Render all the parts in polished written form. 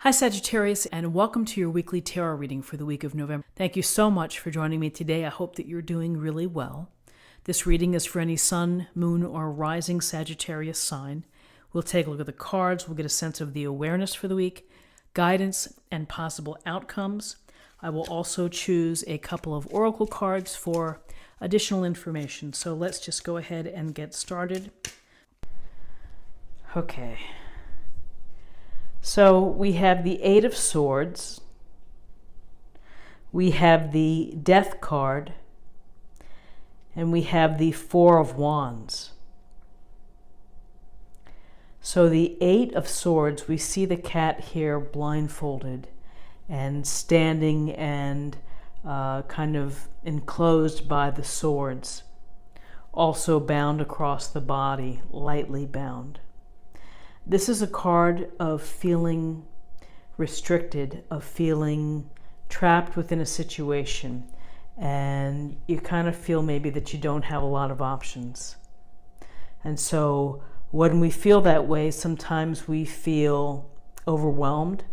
Hi Sagittarius, and welcome to your weekly tarot reading for the week of November. Thank you so much for joining me today. I hope that you're doing really well. This reading is for any sun, moon, or rising Sagittarius sign. We'll take a look at the cards. We'll get a sense of the awareness for the week, guidance, and possible outcomes. I will also choose a couple of oracle cards for additional information. So let's just go ahead and get started. Okay. So we have the Eight of Swords, we have the Death card, and we have the Four of Wands. So the Eight of Swords, we see the cat here blindfolded and standing and kind of enclosed by the swords, also bound across the body, lightly bound. This is a card of feeling restricted, of feeling trapped within a situation, and you kind of feel maybe that you don't have a lot of options. And so when we feel that way, sometimes we feel overwhelmed.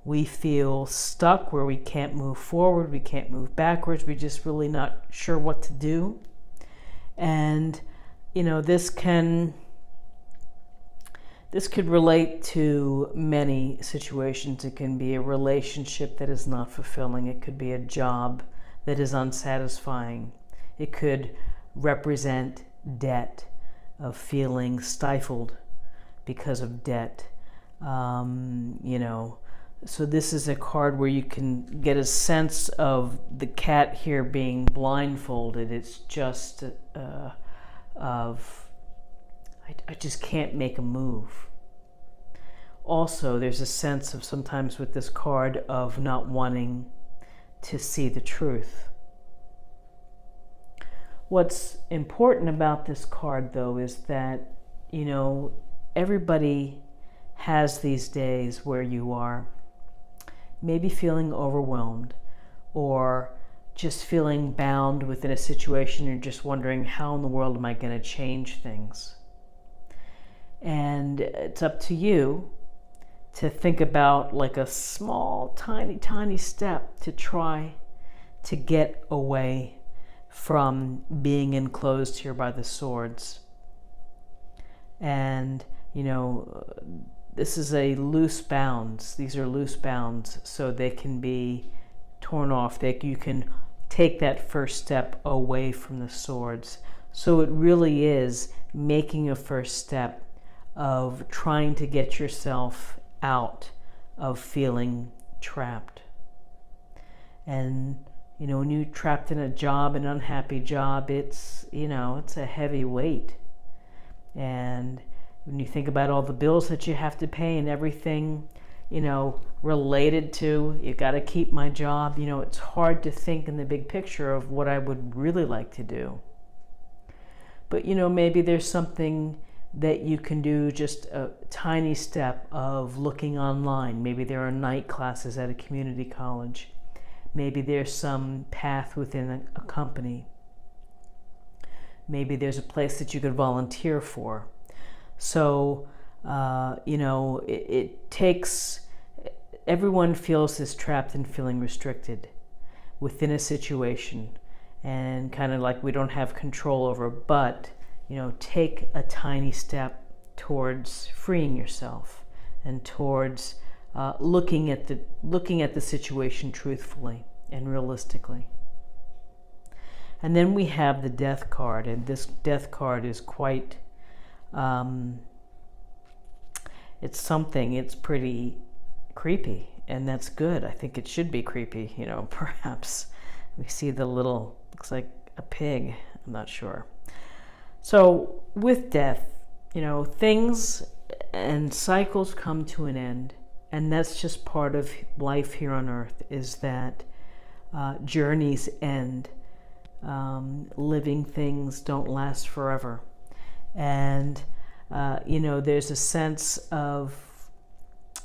We feel stuck where we can't move forward, we can't move backwards, we're just really not sure what to do. And, you know, this could relate to many situations. It can be a relationship that is not fulfilling. It could be a job that is unsatisfying. It could represent debt, of feeling stifled because of debt. So this is a card where you can get a sense of the cat here being blindfolded. It's just I just can't make a move. Also, there's a sense of sometimes with this card of not wanting to see the truth. What's important about this card, though, is that, you know, everybody has these days where you are maybe feeling overwhelmed or just feeling bound within a situation and just wondering, how in the world am I going to change things? And it's up to you to think about like a small, tiny step to try to get away from being enclosed here by the swords. And, you know, this is a loose bounds. These are loose bounds, so they can be torn off. You can take that first step away from the swords. So it really is making a first step of trying to get yourself out of feeling trapped. And, you know, when you're trapped in a job, an unhappy job, it's a heavy weight. And when you think about all the bills that you have to pay and everything, related to, you got to keep my job, it's hard to think in the big picture of what I would really like to do. But, maybe there's something that you can do, just a tiny step of looking online. Maybe there are night classes at a community college. Maybe there's some path within a company. Maybe there's a place that you could volunteer for. So, it takes, everyone feels this trapped and feeling restricted within a situation and kind of like we don't have control over, but take a tiny step towards freeing yourself and towards looking at the situation truthfully and realistically. And then we have the Death card, and this Death card is quite, it's pretty creepy, and that's good. I think it should be creepy, perhaps. We see the little, looks like a pig, I'm not sure. So with death, things and cycles come to an end, and that's just part of life here on earth, is that journeys end. Living things don't last forever. And, there's a sense of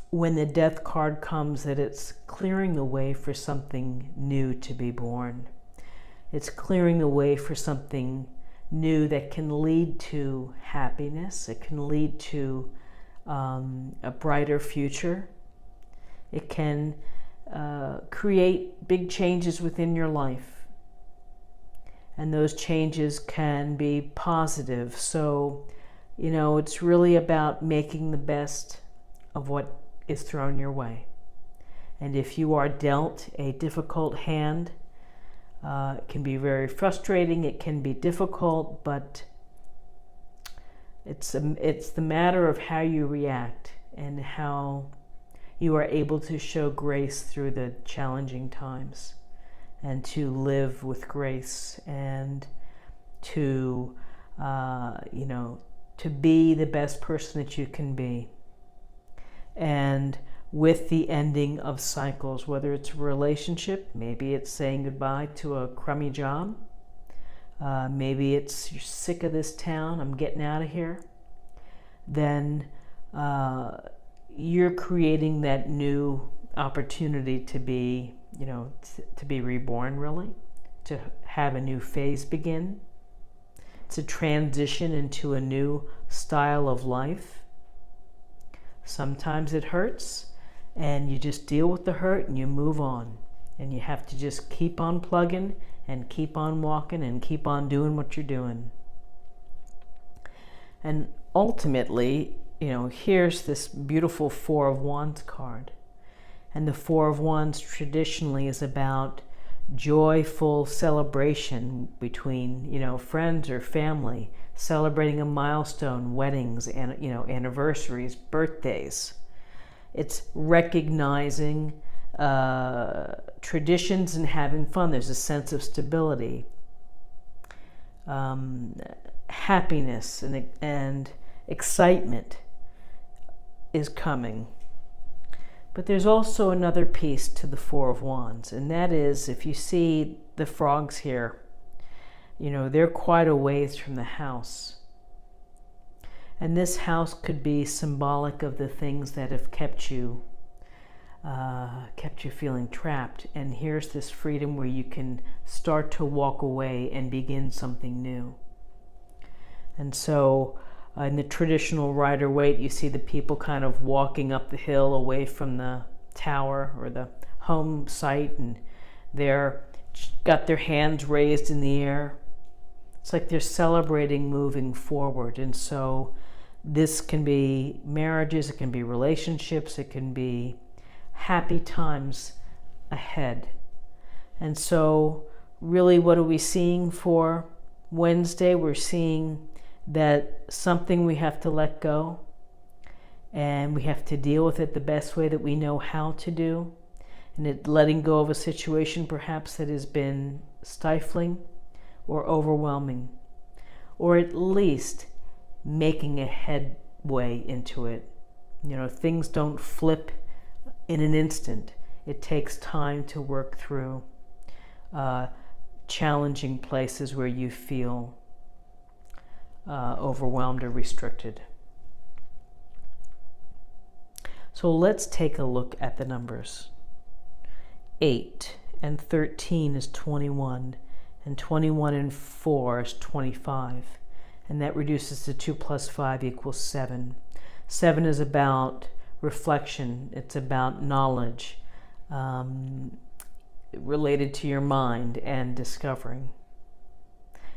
when the Death card comes that it's clearing the way for something new to be born. It's clearing the way for something new that can lead to happiness. It can lead to a brighter future. It can create big changes within your life. And those changes can be positive. So, it's really about making the best of what is thrown your way. And if you are dealt a difficult hand, it can be very frustrating, it can be difficult, but it's the matter of how you react and how you are able to show grace through the challenging times, and to live with grace, and to to be the best person that you can be. And with the ending of cycles, whether it's a relationship, maybe it's saying goodbye to a crummy job, maybe it's you're sick of this town, I'm getting out of here, then you're creating that new opportunity to be, to be reborn, really, to have a new phase begin, to transition into a new style of life. Sometimes it hurts, and you just deal with the hurt and you move on. And you have to just keep on plugging and keep on walking and keep on doing what you're doing. And ultimately, here's this beautiful Four of Wands card. And the Four of Wands traditionally is about joyful celebration between, friends or family, celebrating a milestone, weddings, and, anniversaries, birthdays. It's recognizing traditions and having fun. There's a sense of stability, happiness, and excitement is coming. But there's also another piece to the Four of Wands, and that is, if you see the frogs here, they're quite a ways from the house. And this house could be symbolic of the things that have kept you feeling trapped. And here's this freedom where you can start to walk away and begin something new. And so in the traditional Rider-Waite, you see the people kind of walking up the hill away from the tower or the home site, and they're got their hands raised in the air. It's like they're celebrating moving forward. And so this can be marriages, it can be relationships, it can be happy times ahead. And so really, what are we seeing for Wednesday? We're seeing that something we have to let go, and we have to deal with it the best way that we know how to do. And letting go of a situation perhaps that has been stifling or overwhelming, or at least making a headway into it. Things don't flip in an instant. It takes time to work through challenging places where you feel overwhelmed or restricted. So let's take a look at the numbers. 8 and 13 is 21, and 21 and 4 is 25. And that reduces to 2 plus 5 equals 7. 7 is about reflection. It's about knowledge related to your mind and discovering.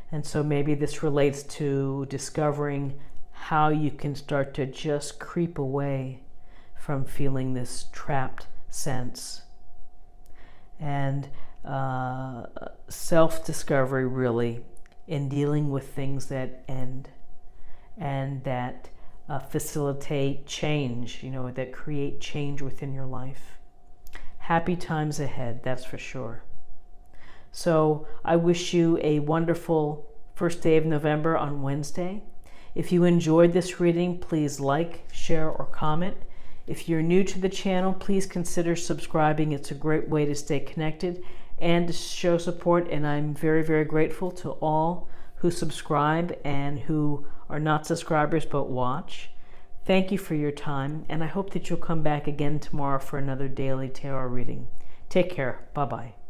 And so maybe this relates to discovering how you can start to just creep away from feeling this trapped sense. And self-discovery, really, in dealing with things that end and that facilitate change, that create change within your life. Happy times ahead, that's for sure. So I wish you a wonderful first day of November on Wednesday. If you enjoyed this reading, please like, share, or comment. If you're new to the channel, please consider subscribing. It's a great way to stay connected and to show support, and I'm very, very grateful to all who subscribe and who are not subscribers but watch. Thank you for your time, and I hope that you'll come back again tomorrow for another daily tarot reading. Take care. Bye-bye.